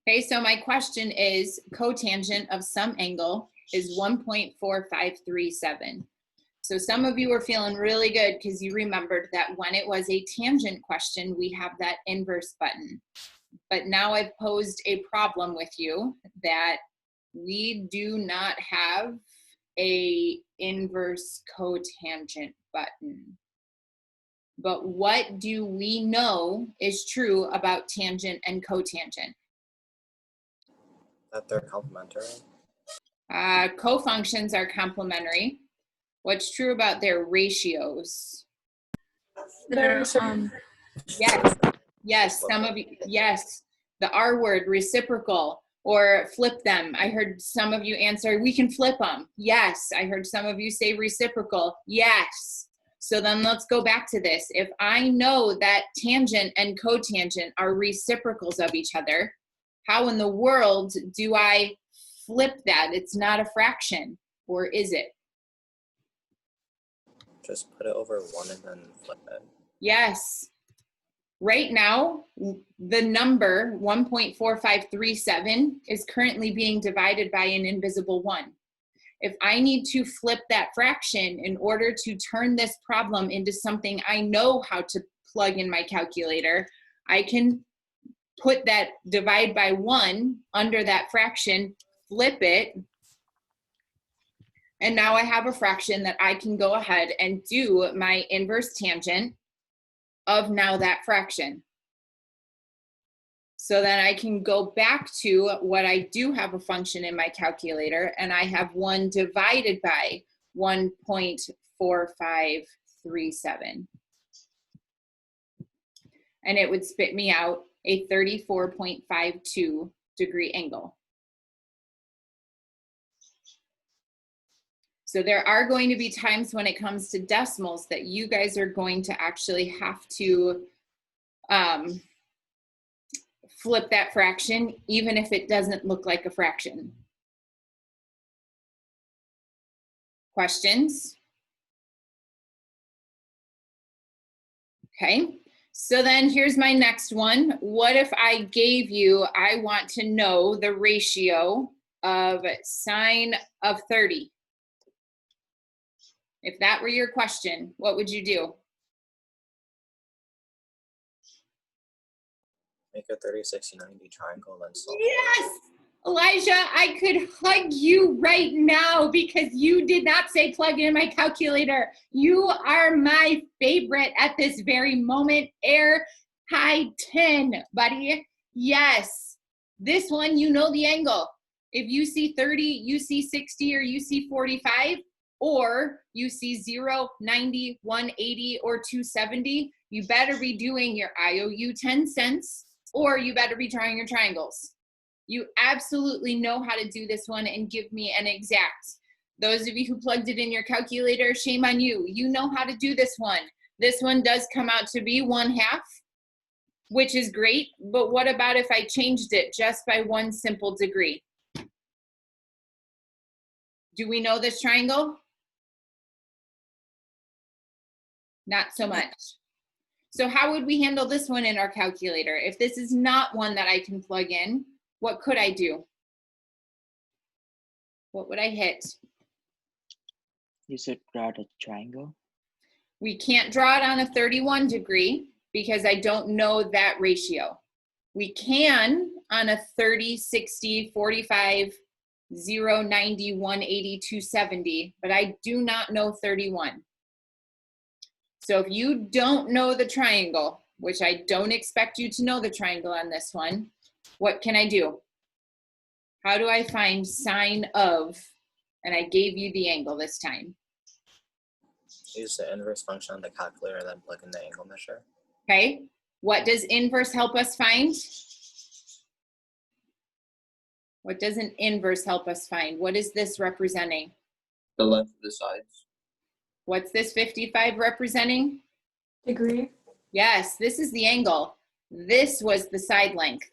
Okay, so my question is cotangent of some angle is 1.4537. So some of you are feeling really good because you remembered that when it was a tangent question, we have that inverse button. But now I've posed a problem with you that we do not have a inverse cotangent button. But what do we know is true about tangent and cotangent? That they're complementary. Cofunctions are complementary. What's true about their ratios? They're Yes, some of you, yes, the R word, reciprocal, or flip them. I heard some of you answer, we can flip them. Yes, I heard some of you say reciprocal. Yes. So then let's go back to this. If I know that tangent and cotangent are reciprocals of each other, how in the world do I flip that? It's not a fraction, or is it? Just put it over 1 and then flip it. Yes. Right now, the number 1.4537 is currently being divided by an invisible 1. If I need to flip that fraction in order to turn this problem into something I know how to plug in my calculator, I can put that divide by 1 under that fraction, flip it, and now I have a fraction that I can go ahead and do my inverse tangent of now that fraction. So then I can go back to what I do have a function in my calculator, and I have 1 divided by 1.4537. And it would spit me out a 34.52 degree angle. So there are going to be times when it comes to decimals that you guys are going to actually have to flip that fraction, even if it doesn't look like a fraction. Questions? Okay, so then here's my next one. What if I gave you, I want to know the ratio of sine of 30? If that were your question, what would you do? Make a 30, 60, 90 triangle, then solve. Yes! Elijah, I could hug you right now because you did not say plug in my calculator. You are my favorite at this very moment. Air high 10, buddy. Yes. This one, you know the angle. If you see 30, you see 60, or you see 45, or you see 0, 90, 180, or 270, you better be doing your IOU 10 cents, or you better be drawing your triangles. You absolutely know how to do this one and give me an exact. Those of you who plugged it in your calculator, shame on you. You know how to do this one. This one does come out to be 1/2, which is great, but what about if I changed it just by 1 simple degree? Do we know this triangle? Not so much. So how would we handle this one in our calculator? If this is not one that I can plug in, what could I do? What would I hit? You should draw the triangle. We can't draw it on a 31 degree because I don't know that ratio. We can on a 30, 60, 45, 0, 90, 180, 270, but I do not know 31. So if you don't know the triangle, which I don't expect you to know the triangle on this one, what can I do? How do I find sine of, and I gave you the angle this time. Use the inverse function on the calculator and then plug in the angle measure. Okay, what does inverse help us find? What does an inverse help us find? What is this representing? The length of the sides. What's this 55 representing? Degree. Yes, this is the angle. This was the side length.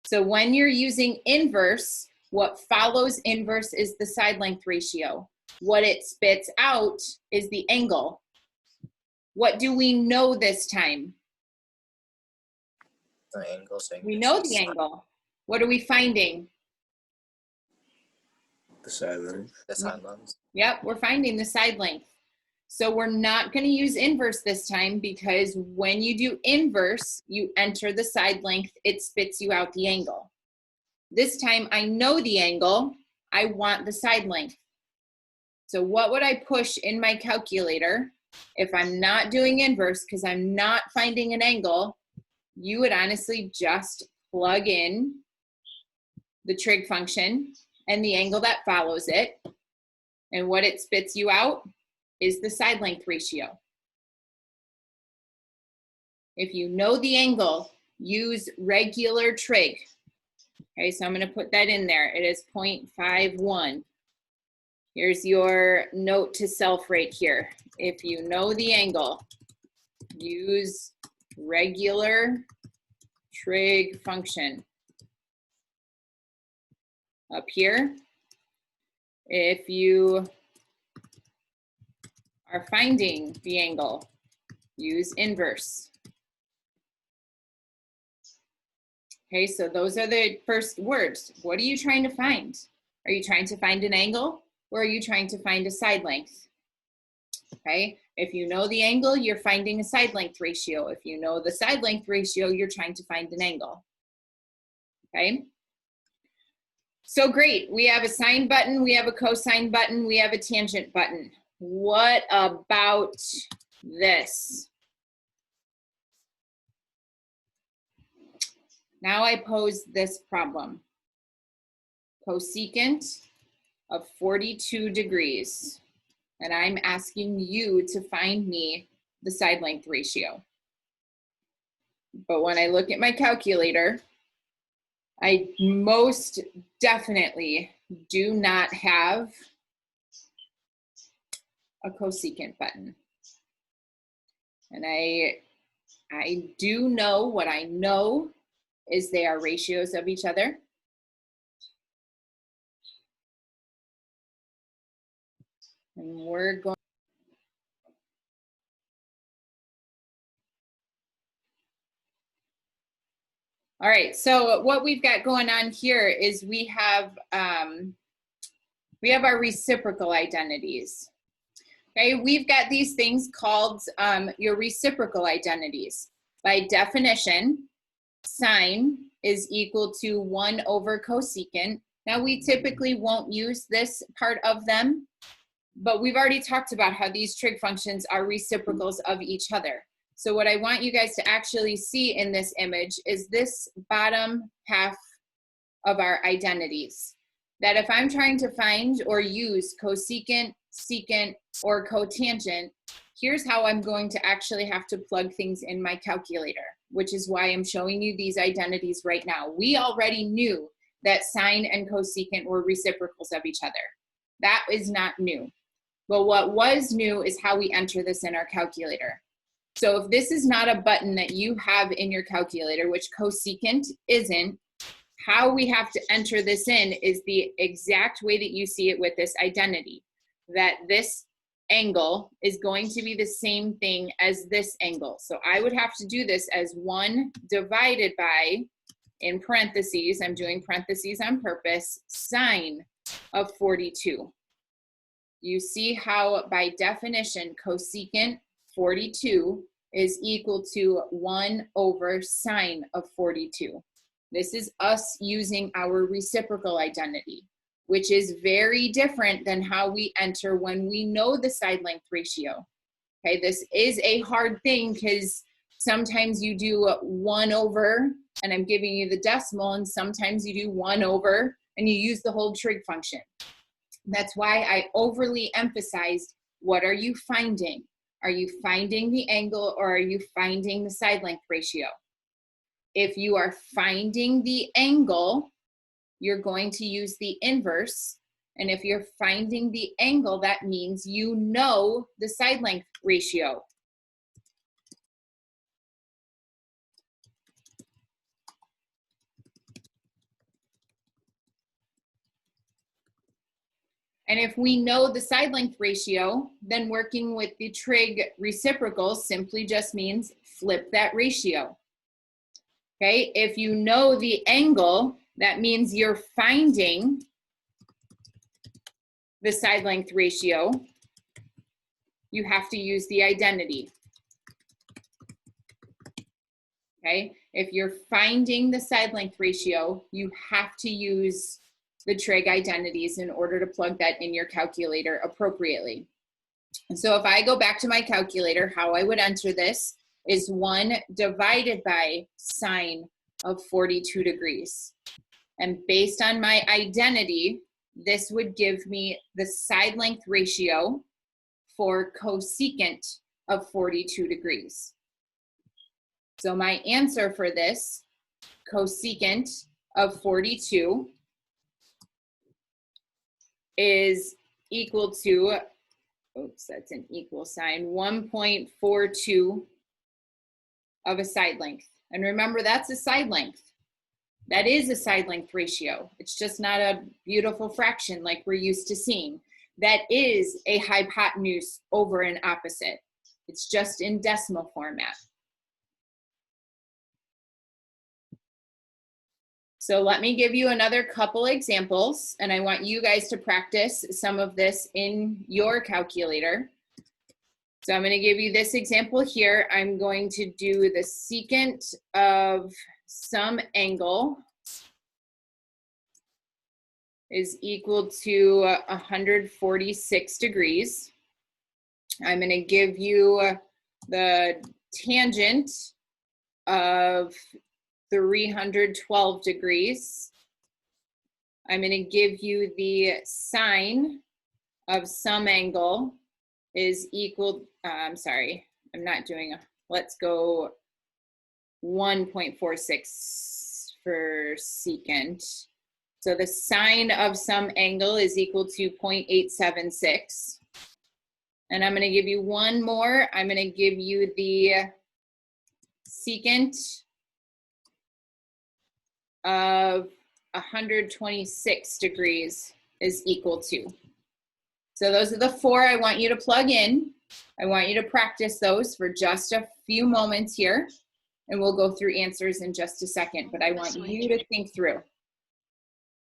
So when you're using inverse, what follows inverse is the side length ratio. What it spits out is the angle. What do we know this time? The angle. So We know the angle. What are we finding? The side length. The side length. Yep, we're finding the side length. So we're not going to use inverse this time, because when you do inverse, you enter the side length, it spits you out the angle. This time I know the angle, I want the side length. So what would I push in my calculator if I'm not doing inverse because I'm not finding an angle? You would honestly just plug in the trig function and the angle that follows it. And what it spits you out is the side length ratio. If you know the angle, use regular trig. Okay, so I'm going to put that in there. It is 0.51. Here's your note to self right here. If you know the angle, use regular trig function. Up here, if you are finding the angle, use inverse. Okay, so those are the first words. What are you trying to find? Are you trying to find an angle, or are you trying to find a side length? Okay, if you know the angle, you're finding a side length ratio. If you know the side length ratio, you're trying to find an angle. Okay, so great. We have a sine button, we have a cosine button, we have a tangent button. What about this? Now I pose this problem. Cosecant of 42 degrees. And I'm asking you to find me the side length ratio. But when I look at my calculator, I most definitely do not have a cosecant button. And I do know what I know is they are ratios of each other. And we're going. All right, so what we've got going on here is we have our reciprocal identities. Okay, we've got these things called your reciprocal identities. By definition, sine is equal to 1 over cosecant. Now we typically won't use this part of them, but we've already talked about how these trig functions are reciprocals of each other. So what I want you guys to actually see in this image is this bottom half of our identities. That if I'm trying to find or use cosecant, secant, or cotangent, here's how I'm going to actually have to plug things in my calculator, which is why I'm showing you these identities right now. We already knew that sine and cosecant were reciprocals of each other. That is not new. But what was new is how we enter this in our calculator. So if this is not a button that you have in your calculator, which cosecant isn't, how we have to enter this in is the exact way that you see it with this identity, that this angle is going to be the same thing as this angle. So I would have to do this as 1 divided by, in parentheses, I'm doing parentheses on purpose, sine of 42. You see how by definition cosecant 42 is equal to 1 over sine of 42. This is us using our reciprocal identity, which is very different than how we enter when we know the side length ratio. Okay, this is a hard thing because sometimes you do 1 over, and I'm giving you the decimal, and sometimes you do 1 over, and you use the whole trig function. That's why I overly emphasized, what are you finding? Are you finding the angle, or are you finding the side length ratio? If you are finding the angle, you're going to use the inverse. And if you're finding the angle, that means you know the side length ratio. And if we know the side length ratio, then working with the trig reciprocal simply just means flip that ratio. Okay, if you know the angle, That means you're finding the side length ratio. You have to use the identity. Okay, if you're finding the side length ratio, you have to use the trig identities in order to plug that in your calculator appropriately. And so if I go back to my calculator, how I would enter this is 1 divided by sine of 42 degrees. And based on my identity, this would give me the side length ratio for cosecant of 42 degrees. So my answer for this, cosecant of 42, is equal to, oops, that's an equal sign, 1.42 of a side length. And remember, that's a side length. That is a side length ratio. It's just not a beautiful fraction like we're used to seeing. That is a hypotenuse over an opposite. It's just in decimal format. So let me give you another couple examples, and I want you guys to practice some of this in your calculator. So I'm going to give you this example here. I'm going to do the secant of some angle is equal to 146 degrees. I'm going to give you the tangent of 312 degrees. I'm going to give you the sine of some angle is equal, I'm sorry, I'm not doing a, let's go 1.46 for secant. So the sine of some angle is equal to 0.876. And I'm going to give you one more. I'm going to give you the secant of 126 degrees is equal to. So those are the 4 I want you to plug in. I want you to practice those for just a few moments here, and we'll go through answers in just a second, but I want you to think through.